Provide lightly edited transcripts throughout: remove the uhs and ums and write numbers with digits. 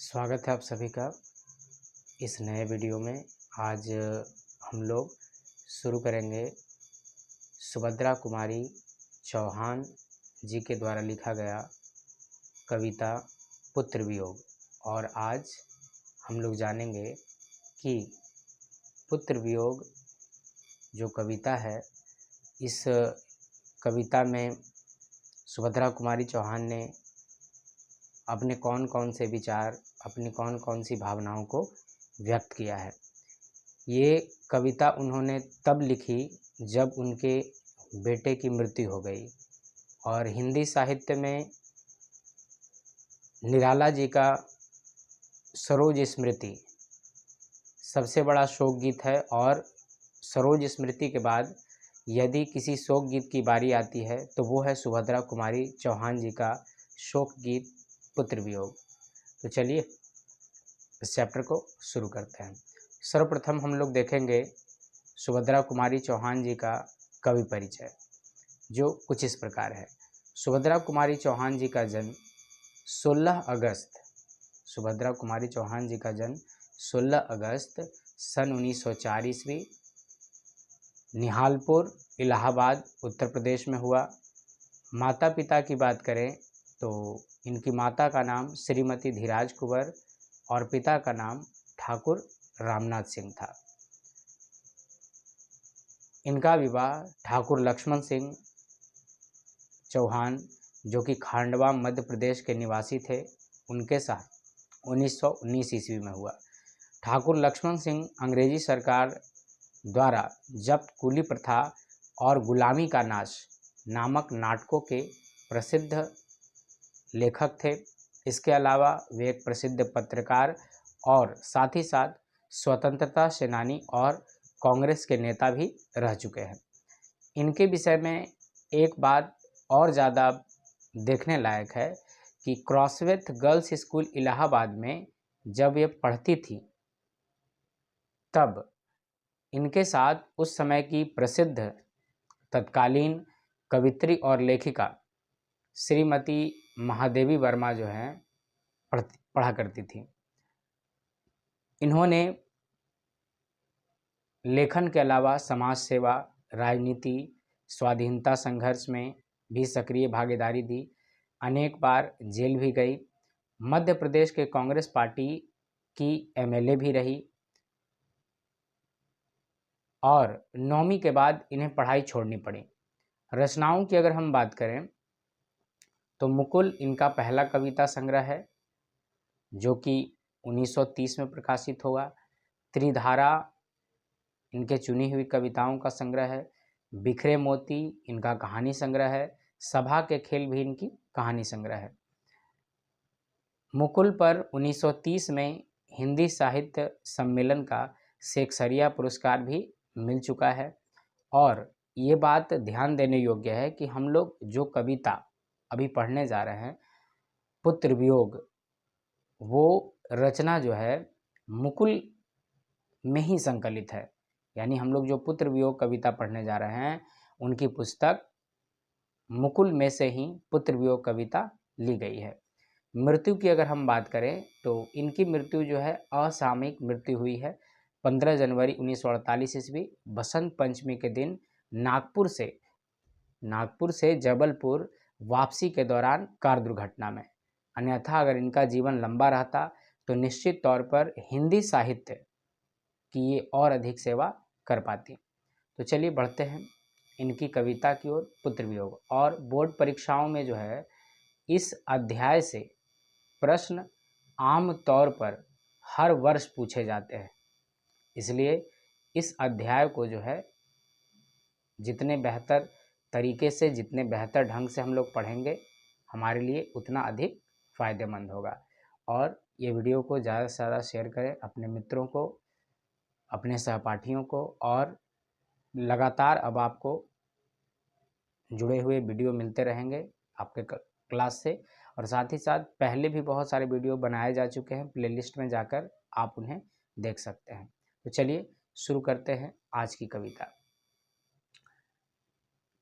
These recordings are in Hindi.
स्वागत है आप सभी का इस नए वीडियो में। आज हम लोग शुरू करेंगे सुभद्रा कुमारी चौहान जी के द्वारा लिखा गया कविता पुत्र वियोग। और आज हम लोग जानेंगे कि पुत्र वियोग जो कविता है, इस कविता में सुभद्रा कुमारी चौहान ने अपने कौन कौन से विचार, अपनी कौन कौन सी भावनाओं को व्यक्त किया है। ये कविता उन्होंने तब लिखी जब उनके बेटे की मृत्यु हो गई। और हिंदी साहित्य में निराला जी का सरोज स्मृति सबसे बड़ा शोक गीत है। और सरोज स्मृति के बाद यदि किसी शोक गीत की बारी आती है तो वो है सुभद्रा कुमारी चौहान जी का शोक गीत पुत्र वियोग। तो चलिए इस चैप्टर को शुरू करते हैं। सर्वप्रथम हम लोग देखेंगे सुभद्रा कुमारी चौहान जी का कवि परिचय, जो कुछ इस प्रकार है। सुभद्रा कुमारी चौहान जी का जन्म 16 अगस्त सुभद्रा कुमारी चौहान जी का जन्म 16 अगस्त सन 1904 ईस्वी निहालपुर, इलाहाबाद, उत्तर प्रदेश में हुआ। माता पिता की बात करें तो इनकी माता का नाम श्रीमती धीराज कुंवर और पिता का नाम ठाकुर रामनाथ सिंह था। इनका विवाह ठाकुर लक्ष्मण सिंह चौहान, जो कि खांडवा मध्य प्रदेश के निवासी थे, उनके साथ 1919 ईस्वी में हुआ। ठाकुर लक्ष्मण सिंह अंग्रेजी सरकार द्वारा जब्त कूली प्रथा और गुलामी का नाश नामक नाटकों के प्रसिद्ध लेखक थे। इसके अलावा वे एक प्रसिद्ध पत्रकार और साथ ही साथ स्वतंत्रता सेनानी और कांग्रेस के नेता भी रह चुके हैं। इनके विषय में एक बात और ज़्यादा देखने लायक है कि क्रॉसवेथ गर्ल्स स्कूल इलाहाबाद में जब ये पढ़ती थी तब इनके साथ उस समय की प्रसिद्ध तत्कालीन कवित्री और लेखिका श्रीमती महादेवी वर्मा जो हैं पढ़ा करती थी। इन्होंने लेखन के अलावा समाज सेवा, राजनीति, स्वाधीनता संघर्ष में भी सक्रिय भागीदारी दी। अनेक बार जेल भी गई। मध्य प्रदेश के कांग्रेस पार्टी की एमएलए भी रही। और 9वीं के बाद इन्हें पढ़ाई छोड़नी पड़ी। रचनाओं की अगर हम बात करें तो मुकुल इनका पहला कविता संग्रह है, जो कि 1930 में प्रकाशित हुआ। त्रिधारा इनके चुनी हुई कविताओं का संग्रह है। बिखरे मोती इनका कहानी संग्रह है। सभा के खेल भी इनकी कहानी संग्रह है। मुकुल पर 1930 में हिंदी साहित्य सम्मेलन का शेक्सपियर पुरस्कार भी मिल चुका है। और ये बात ध्यान देने योग्य है कि हम लोग जो कविता अभी पढ़ने जा रहे हैं पुत्र वियोग, वो रचना जो है मुकुल में ही संकलित है। यानी हम लोग जो पुत्र वियोग कविता पढ़ने जा रहे हैं उनकी पुस्तक मुकुल में से ही पुत्र वियोग कविता ली गई है। मृत्यु की अगर हम बात करें तो इनकी मृत्यु जो है असामयिक मृत्यु हुई है। 15 जनवरी 1948 ईस्वी बसंत पंचमी के दिन नागपुर से जबलपुर वापसी के दौरान कार दुर्घटना में। अन्यथा अगर इनका जीवन लंबा रहता तो निश्चित तौर पर हिंदी साहित्य की ये और अधिक सेवा कर पाती। तो चलिए बढ़ते हैं इनकी कविता की ओर, पुत्र वियोग। और बोर्ड परीक्षाओं में जो है इस अध्याय से प्रश्न आम तौर पर हर वर्ष पूछे जाते हैं। इसलिए इस अध्याय को जो है जितने बेहतर तरीके से, जितने बेहतर ढंग से हम लोग पढ़ेंगे, हमारे लिए उतना अधिक फ़ायदेमंद होगा। और ये वीडियो को ज़्यादा से ज़्यादा शेयर करें अपने मित्रों को, अपने सहपाठियों को। और लगातार अब आपको जुड़े हुए वीडियो मिलते रहेंगे आपके क्लास से। और साथ ही साथ पहले भी बहुत सारे वीडियो बनाए जा चुके हैं, प्लेलिस्ट में जाकर आप उन्हें देख सकते हैं। तो चलिए शुरू करते हैं आज की कविता।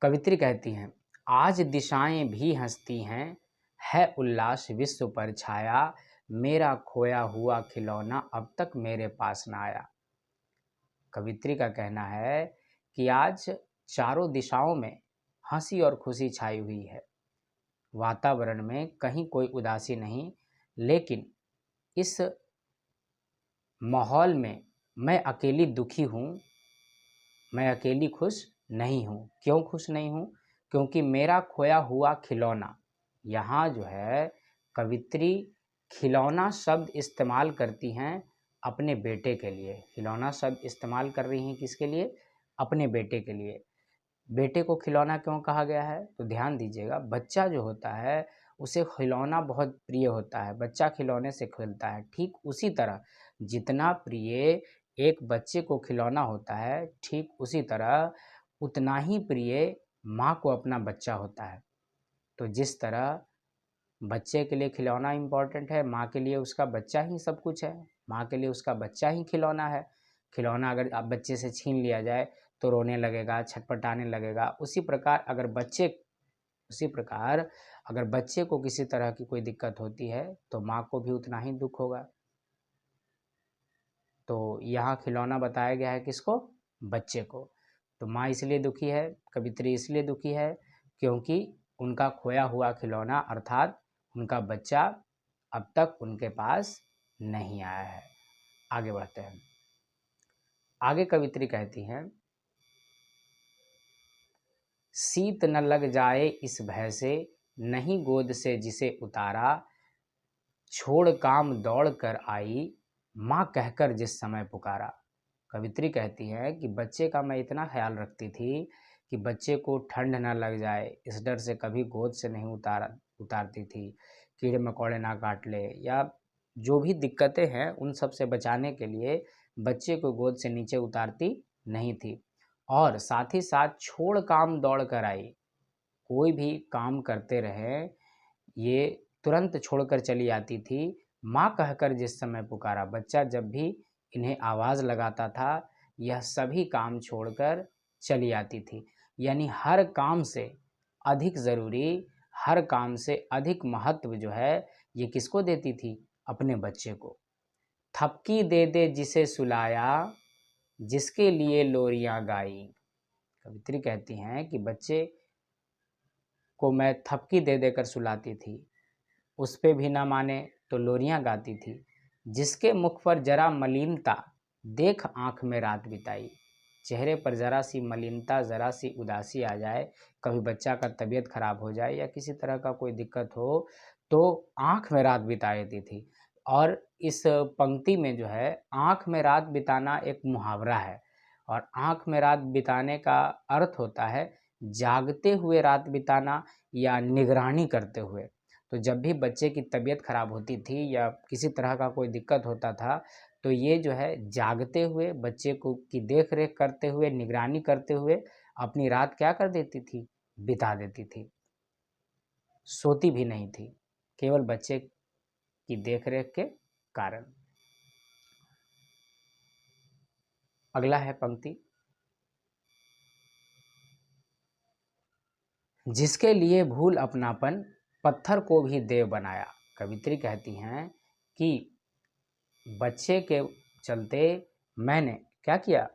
कवित्री कहती हैं, आज दिशाएं भी हंसती हैं, है उल्लास विश्व पर छाया, मेरा खोया हुआ खिलौना अब तक मेरे पास ना आया। कवित्री का कहना है कि आज चारों दिशाओं में हंसी और खुशी छाई हुई है। वातावरण में कहीं कोई उदासी नहीं, लेकिन इस माहौल में मैं अकेली दुखी हूँ, मैं अकेली खुश नहीं हूँ। क्यों खुश नहीं हूँ? क्योंकि मेरा खोया हुआ खिलौना, यहाँ जो है कवित्री खिलौना शब्द इस्तेमाल करती हैं अपने बेटे के लिए। खिलौना शब्द इस्तेमाल कर रही हैं किसके लिए? अपने बेटे के लिए। बेटे को खिलौना क्यों कहा गया है? तो ध्यान दीजिएगा, बच्चा जो होता है उसे खिलौना बहुत प्रिय होता है, बच्चा खिलौने से खेलता है। ठीक उसी तरह जितना प्रिय एक बच्चे को खिलौना होता है, ठीक उसी तरह उतना ही प्रिय माँ को अपना बच्चा होता है। तो जिस तरह बच्चे के लिए खिलौना इम्पॉर्टेंट है, माँ के लिए उसका बच्चा ही सब कुछ है, माँ के लिए उसका बच्चा ही खिलौना है। खिलौना अगर आप बच्चे से छीन लिया जाए तो रोने लगेगा, छटपटाने लगेगा। उसी प्रकार अगर बच्चे को किसी तरह की कोई दिक्कत होती है तो माँ को भी उतना ही दुख होगा। तो यहाँ खिलौना बताया गया है किसको? बच्चे को। तो माँ इसलिए दुखी है, कवित्री इसलिए दुखी है क्योंकि उनका खोया हुआ खिलौना अर्थात उनका बच्चा अब तक उनके पास नहीं आया है। आगे बढ़ते हैं। आगे कवित्री कहती हैं, शीत न लग जाए इस भय से, नहीं गोद से जिसे उतारा, छोड़ काम दौड़ कर आई, माँ कहकर जिस समय पुकारा। कवित्री कहती है कि बच्चे का मैं इतना ख्याल रखती थी कि बच्चे को ठंड ना लग जाए, इस डर से कभी गोद से नहीं उतारती थी, कीड़े मकोड़े ना काट ले या जो भी दिक्कतें हैं उन सब से बचाने के लिए बच्चे को गोद से नीचे उतारती नहीं थी। और साथ ही साथ छोड़ काम दौड़ कर आई, कोई भी काम करते रहे ये तुरंत छोड़कर चली आती थी। माँ कहकर जिस समय पुकारा, बच्चा जब भी इन्हें आवाज़ लगाता था यह सभी काम छोड़कर चली आती थी। यानी हर काम से अधिक ज़रूरी, हर काम से अधिक महत्व जो है ये किसको देती थी? अपने बच्चे को। थपकी दे दे जिसे सुलाया, जिसके लिए लोरियां गाई। कवित्री कहती हैं कि बच्चे को मैं थपकी दे देकर सुलाती थी, उस पे भी ना माने तो लोरियां गाती थी। जिसके मुख पर जरा मलिनता, देख आँख में रात बिताई। चेहरे पर ज़रा सी मलिनता, ज़रा सी उदासी आ जाए, कभी बच्चा का तबीयत खराब हो जाए या किसी तरह का कोई दिक्कत हो तो आँख में रात बिता देती थी। और इस पंक्ति में जो है आँख में रात बिताना एक मुहावरा है, और आँख में रात बिताने का अर्थ होता है जागते हुए रात बिताना या निगरानी करते हुए। तो जब भी बच्चे की तबीयत खराब होती थी या किसी तरह का कोई दिक्कत होता था तो ये जो है जागते हुए बच्चे को की देख रेख करते हुए, निगरानी करते हुए अपनी रात क्या कर देती थी? बिता देती थी। सोती भी नहीं थी, केवल बच्चे की देख रेख के कारण। अगला है पंक्ति, जिसके लिए भूल अपनापन, पत्थर को भी देव बनाया। कवित्री कहती हैं कि बच्चे के चलते मैंने क्या किया?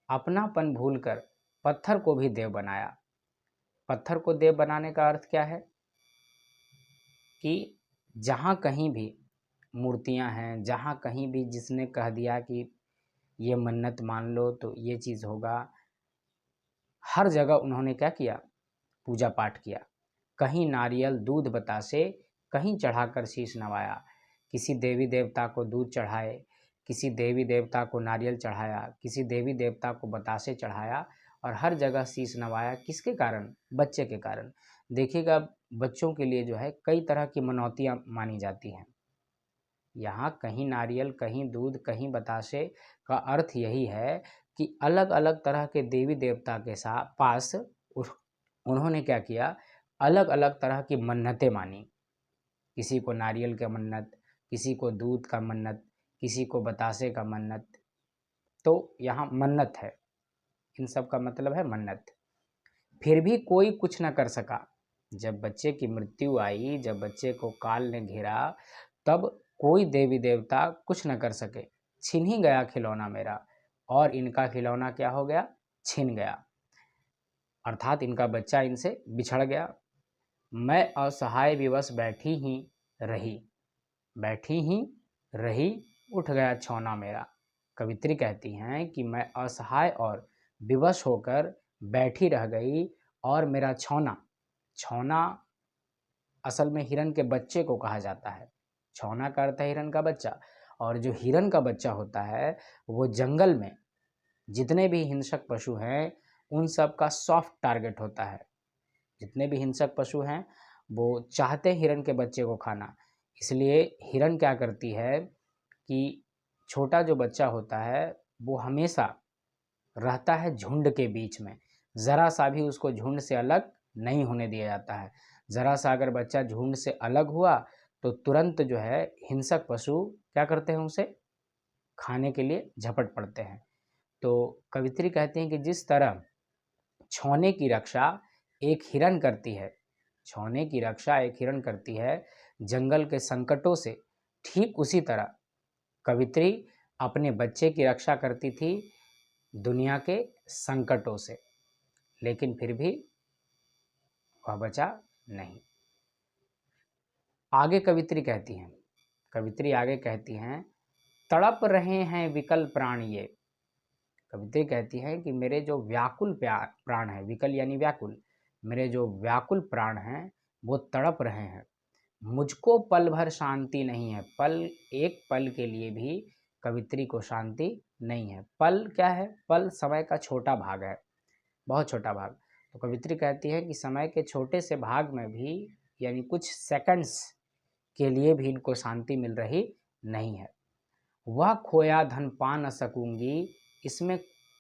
अपनापन भूलकर पत्थर को भी देव बनाया। पत्थर को देव बनाने का अर्थ क्या है? कि जहाँ कहीं भी मूर्तियाँ हैं, जहाँ कहीं भी जिसने कह दिया कि ये मन्नत मान लो तो ये चीज़ होगा, हर जगह उन्होंने क्या किया? पूजा पाठ किया। कहीं नारियल दूध बतासे, कहीं चढ़ाकर शीश नवाया। किसी देवी देवता को दूध चढ़ाए, किसी देवी देवता को नारियल चढ़ाया, किसी देवी देवता को बतासे चढ़ाया और हर जगह शीश नवाया। किसके कारण? बच्चे के कारण। देखिएगा बच्चों के लिए जो है कई तरह की मनौतियाँ मानी जाती हैं। यहाँ कहीं नारियल, कहीं दूध, कहीं बतासे का अर्थ यही है कि अलग अलग तरह के देवी देवता के पास उन्होंने क्या किया? अलग अलग तरह की मन्नतें मानी। किसी को नारियल का मन्नत, किसी को दूध का मन्नत, किसी को बतासे का मन्नत। तो यहाँ मन्नत है, इन सब का मतलब है मन्नत। फिर भी कोई कुछ न कर सका। जब बच्चे की मृत्यु आई, जब बच्चे को काल ने घेरा, तब कोई देवी देवता कुछ न कर सके, छिन ही गया खिलौना मेरा, और इनका खिलौना क्या हो गया, छिन गया, अर्थात इनका बच्चा इनसे बिछड़ गया। मैं असहाय विवश रही बैठी ही रही, उठ गया छौना मेरा। कवित्री कहती हैं कि मैं असहाय और विवश होकर बैठी रह गई, और मेरा छौना, छौना असल में हिरन के बच्चे को कहा जाता है। छौना का अर्थ है हिरन का बच्चा, और जो हिरन का बच्चा होता है वो जंगल में जितने भी हिंसक पशु हैं उन सब का सॉफ्ट टारगेट होता है। जितने भी हिंसक पशु हैं वो चाहते हैं हिरन के बच्चे को खाना, इसलिए हिरन क्या करती है कि छोटा जो बच्चा होता है वो हमेशा रहता है झुंड के बीच में, ज़रा सा भी उसको झुंड से अलग नहीं होने दिया जाता है। ज़रा सा अगर बच्चा झुंड से अलग हुआ तो तुरंत जो है हिंसक पशु क्या करते हैं, उसे खाने के लिए झपट पड़ते हैं। तो कवित्री कहते हैं कि जिस तरह छौने की रक्षा एक हिरन करती है, छौने की रक्षा एक हिरन करती है जंगल के संकटों से, ठीक उसी तरह कवित्री अपने बच्चे की रक्षा करती थी दुनिया के संकटों से, लेकिन फिर भी वह बचा नहीं। आगे कवित्री कहती हैं, कवित्री आगे कहती हैं, तड़प रहे हैं विकल प्राण ये। कवित्री कहती हैं कि मेरे जो व्याकुल प्राण है, विकल यानी व्याकुल, मेरे जो व्याकुल प्राण हैं वो तड़प रहे हैं, मुझको पल भर शांति नहीं है। पल, एक पल के लिए भी कवित्री को शांति नहीं है। पल क्या है, पल समय का छोटा भाग है, बहुत छोटा भाग। तो कवित्री कहती है कि समय के छोटे से भाग में भी, यानी कुछ सेकंड्स के लिए भी इनको शांति मिल रही नहीं है। वह खोया धन पा न सकूंगी, इसमें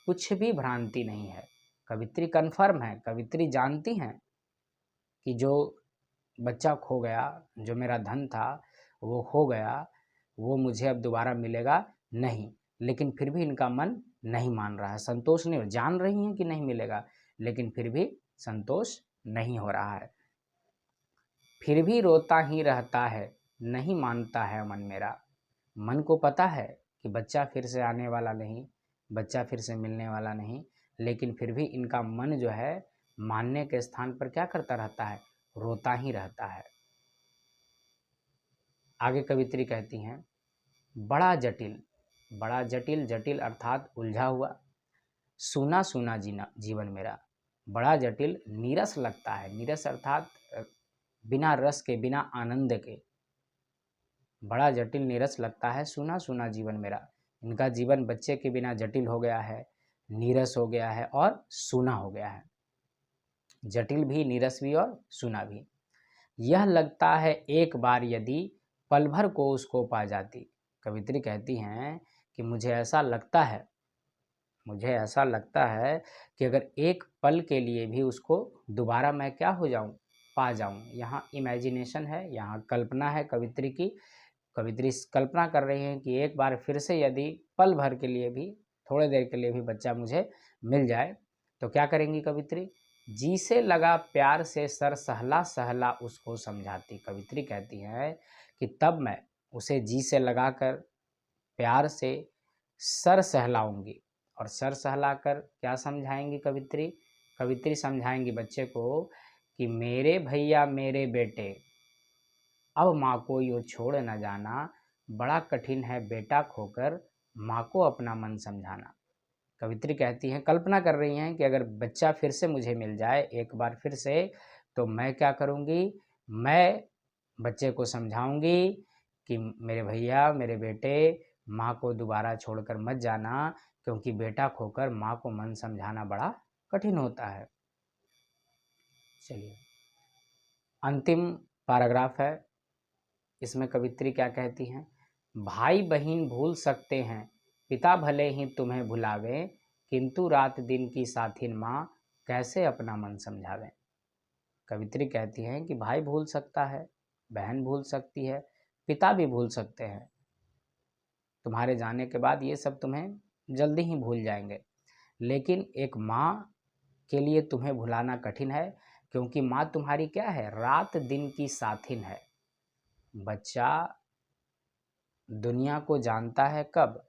कुछ भी भ्रांति नहीं है। कवित्री कन्फर्म है, कवित्री जानती हैं कि जो बच्चा खो गया, जो मेरा धन था वो खो गया, वो मुझे अब दोबारा मिलेगा नहीं, लेकिन फिर भी इनका मन नहीं मान रहा है, संतोष नहीं, जान रही हैं कि नहीं मिलेगा लेकिन फिर भी संतोष नहीं हो रहा है। फिर भी रोता ही रहता है, नहीं मानता है मन मेरा। मन को पता है कि बच्चा फिर से आने वाला नहीं, बच्चा फिर से मिलने वाला नहीं, लेकिन फिर भी इनका मन जो है मानने के स्थान पर क्या करता रहता है, रोता ही रहता है। आगे कवित्री कहती हैं, बड़ा जटिल, बड़ा जटिल, जटिल अर्थात उलझा हुआ, सूना सूना जीवन मेरा। बड़ा जटिल, नीरस लगता है, नीरस अर्थात बिना रस के, बिना आनंद के। बड़ा जटिल नीरस लगता है, सूना सूना जीवन मेरा। इनका जीवन बच्चे के बिना जटिल हो गया है, नीरस हो गया है और सूना हो गया है। जटिल भी, नीरस भी और सूना भी। यह लगता है एक बार यदि पल भर को उसको पा जाती। कवित्री कहती हैं कि मुझे ऐसा लगता है, मुझे ऐसा लगता है कि अगर एक पल के लिए भी उसको दोबारा मैं क्या हो जाऊं, पा जाऊं। यहाँ इमेजिनेशन है, यहाँ कल्पना है कवित्री की। कवित्री कल्पना कर रही हैं कि एक बार फिर से यदि पल भर के लिए भी, थोड़ी देर के लिए भी बच्चा मुझे मिल जाए तो क्या करेंगी कवित्री, जी से लगा प्यार से सर सहला सहला उसको समझाती। कवित्री कहती हैं कि तब मैं उसे जी से लगाकर प्यार से सर सहलाऊंगी। और सर सहलाकर क्या समझाएंगी कवित्री, कवित्री समझाएंगी बच्चे को कि मेरे भैया मेरे बेटे, अब माँ को यूँ छोड़ न जाना, बड़ा कठिन है बेटा खोकर माँ को अपना मन समझाना। कवित्री कहती हैं, कल्पना कर रही हैं कि अगर बच्चा फिर से मुझे मिल जाए एक बार फिर से, तो मैं क्या करूँगी, मैं बच्चे को समझाऊंगी कि मेरे भैया मेरे बेटे, माँ को दोबारा छोड़कर मत जाना, क्योंकि बेटा खोकर माँ को मन समझाना बड़ा कठिन होता है। चलिए अंतिम पैराग्राफ है, इसमें कवित्री क्या कहती हैं, भाई बहन भूल सकते हैं, पिता भले ही तुम्हें भुलावे, किंतु रात दिन की साथिन माँ कैसे अपना मन समझावे। कवित्री कहती हैं कि भाई भूल सकता है, बहन भूल सकती है, पिता भी भूल सकते हैं, तुम्हारे जाने के बाद ये सब तुम्हें जल्दी ही भूल जाएंगे, लेकिन एक माँ के लिए तुम्हें भुलाना कठिन है, क्योंकि माँ तुम्हारी क्या है, रात दिन की साथिन है। बच्चा दुनिया को जानता है कब?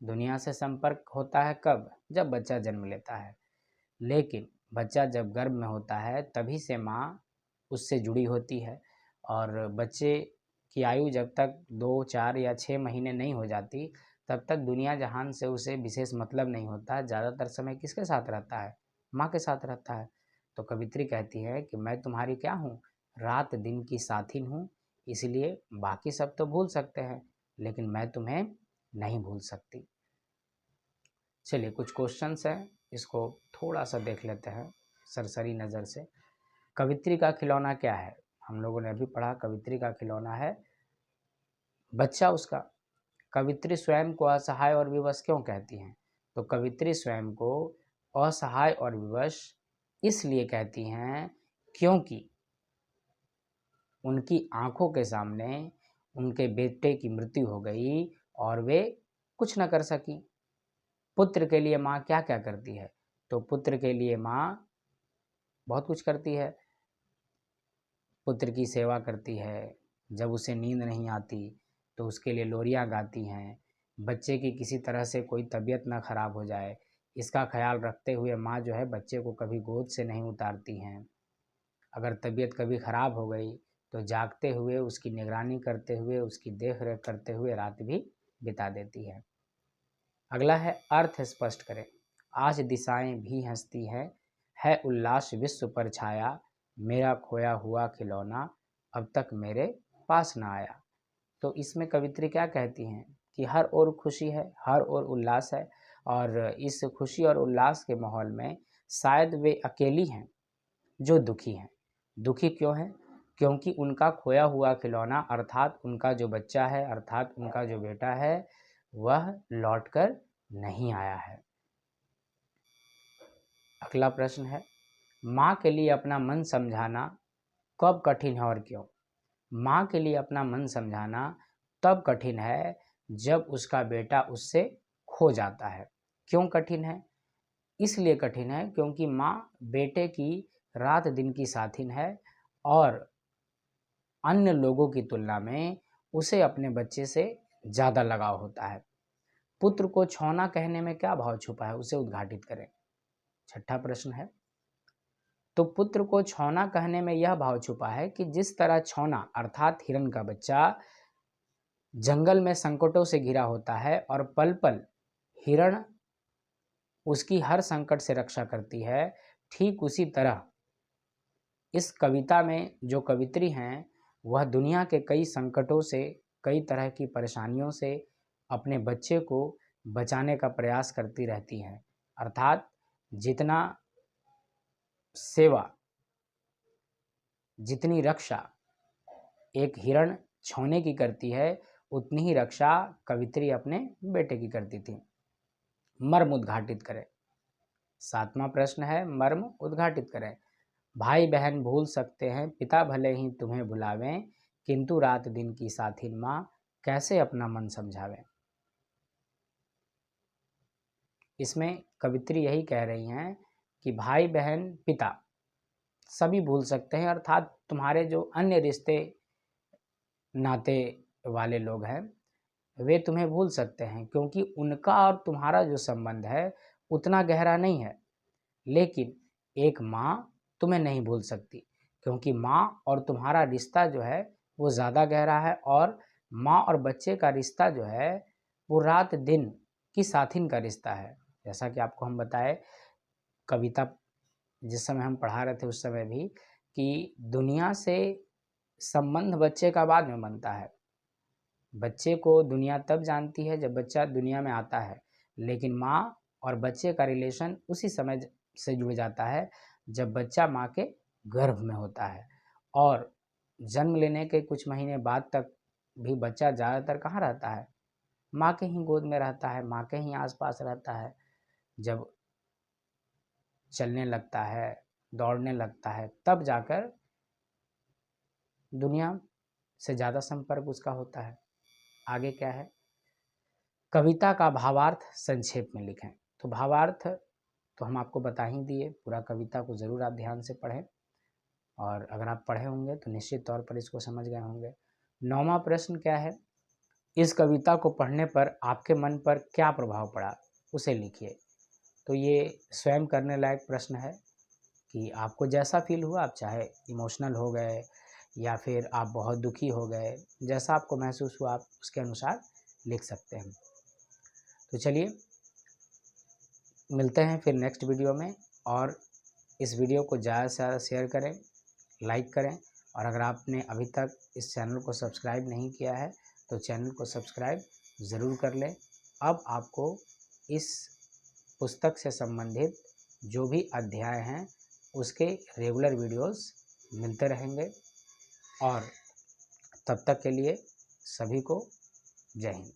दुनिया से संपर्क होता है कब? जब बच्चा जन्म लेता है। लेकिन बच्चा जब गर्भ में होता है तभी से माँ उससे जुड़ी होती है, और बच्चे की आयु जब तक 2, 4 या 6 महीने नहीं हो जाती तब तक दुनिया जहान से उसे विशेष मतलब नहीं होता। ज़्यादातर समय किसके साथ रहता है? माँ के साथ रहता है। तो कवित्री कहती है कि मैं तुम्हारी क्या हूँ? रात दिन की साथिन हूँ, इसलिए बाकी सब तो भूल सकते हैं लेकिन मैं तुम्हें नहीं भूल सकती। चलिए कुछ क्वेश्चंस हैं, इसको थोड़ा सा देख लेते हैं सरसरी नज़र से। कवित्री का खिलौना क्या है? हम लोगों ने अभी पढ़ा, कवित्री का खिलौना है बच्चा उसका। कवित्री स्वयं को असहाय और विवश क्यों कहती हैं? तो कवित्री स्वयं को असहाय और विवश इसलिए कहती हैं क्योंकि उनकी आंखों के सामने उनके बेटे की मृत्यु हो गई और वे कुछ न कर सकी। पुत्र के लिए माँ क्या क्या करती है? तो पुत्र के लिए माँ बहुत कुछ करती है। पुत्र की सेवा करती है, जब उसे नींद नहीं आती तो उसके लिए लोरियाँ गाती हैं। बच्चे की किसी तरह से कोई तबीयत ना खराब हो जाए, इसका ख्याल रखते हुए माँ जो है बच्चे को कभी गोद से नहीं उतारती हैं। अगर तबीयत कभी ख़राब हो गई तो जागते हुए उसकी निगरानी करते हुए उसकी देख रेख करते हुए रात भी बिता देती है। अगला है अर्थ स्पष्ट करें। आज दिशाएं भी हंसती है उल्लास विश्व पर छाया, मेरा खोया हुआ खिलौना अब तक मेरे पास ना आया। तो इसमें कवित्री क्या कहती हैं कि हर ओर खुशी है, हर ओर उल्लास है, और इस खुशी और उल्लास के माहौल में शायद वे अकेली हैं जो दुखी हैं। दुखी क्यों हैं? क्योंकि उनका खोया हुआ खिलौना अर्थात उनका जो बच्चा है, अर्थात उनका जो बेटा है, वह लौटकर नहीं आया है। अगला प्रश्न है, माँ के लिए अपना मन समझाना कब कठिन है और क्यों? माँ के लिए अपना मन समझाना तब कठिन है जब उसका बेटा उससे खो जाता है। क्यों कठिन है? इसलिए कठिन है क्योंकि माँ बेटे की रात दिन की साथिन है और अन्य लोगों की तुलना में उसे अपने बच्चे से ज़्यादा लगाव होता है। पुत्र को छौना कहने में क्या भाव छुपा है, उसे उद्घाटित करें। छठा प्रश्न है, तो पुत्र को छौना कहने में यह भाव छुपा है कि जिस तरह छौना अर्थात हिरण का बच्चा जंगल में संकटों से घिरा होता है और पल पल हिरण उसकी हर संकट से रक्षा करती है, ठीक उसी तरह इस कविता में जो कवित्री हैं वह दुनिया के कई संकटों से, कई तरह की परेशानियों से अपने बच्चे को बचाने का प्रयास करती रहती हैं। अर्थात जितना सेवा, जितनी रक्षा एक हिरण छौने की करती है, उतनी ही रक्षा कवित्री अपने बेटे की करती थी। मर्म उद्घाटित करें। सातवां प्रश्न है, मर्म उद्घाटित करें। भाई बहन भूल सकते हैं, पिता भले ही तुम्हें भुलावें, किंतु रात दिन की साथिन माँ कैसे अपना मन समझावें। इसमें कवित्री यही कह रही हैं कि भाई बहन पिता सभी भूल सकते हैं, अर्थात तुम्हारे जो अन्य रिश्ते नाते वाले लोग हैं वे तुम्हें भूल सकते हैं, क्योंकि उनका और तुम्हारा जो संबंध है उतना गहरा नहीं है। लेकिन एक माँ तुम्हें नहीं भूल सकती, क्योंकि माँ और तुम्हारा रिश्ता जो है वो ज़्यादा गहरा है, और माँ और बच्चे का रिश्ता जो है वो रात दिन की साथिन का रिश्ता है। जैसा कि आपको हम बताए कविता जिस समय हम पढ़ा रहे थे उस समय भी, कि दुनिया से संबंध बच्चे का बाद में बनता है। बच्चे को दुनिया तब जानती है जब बच्चा दुनिया में आता है, लेकिन माँ और बच्चे का रिलेशन उसी समय से जुड़ जाता है जब बच्चा माँ के गर्भ में होता है। और जन्म लेने के कुछ महीने बाद तक भी बच्चा ज़्यादातर कहाँ रहता है? माँ के ही गोद में रहता है, माँ के ही आसपास रहता है। जब चलने लगता है, दौड़ने लगता है, तब जाकर दुनिया से ज़्यादा संपर्क उसका होता है। आगे क्या है, कविता का भावार्थ संक्षेप में लिखें। तो भावार्थ तो हम आपको बता ही दिए, पूरा कविता को ज़रूर आप ध्यान से पढ़ें, और अगर आप पढ़े होंगे तो निश्चित तौर पर इसको समझ गए होंगे। 9वां प्रश्न क्या है, इस कविता को पढ़ने पर आपके मन पर क्या प्रभाव पड़ा, उसे लिखिए। तो ये स्वयं करने लायक प्रश्न है कि आपको जैसा फील हुआ, आप चाहे इमोशनल हो गए या फिर आप बहुत दुखी हो गए, जैसा आपको महसूस हुआ आप उसके अनुसार लिख सकते हैं। तो चलिए मिलते हैं फिर नेक्स्ट वीडियो में, और इस वीडियो को ज़्यादा से ज़्यादा शेयर करें, लाइक करें, और अगर आपने अभी तक इस चैनल को सब्सक्राइब नहीं किया है तो चैनल को सब्सक्राइब ज़रूर कर लें। अब आपको इस पुस्तक से संबंधित जो भी अध्याय हैं उसके रेगुलर वीडियोस मिलते रहेंगे, और तब तक के लिए सभी को जय हिंद।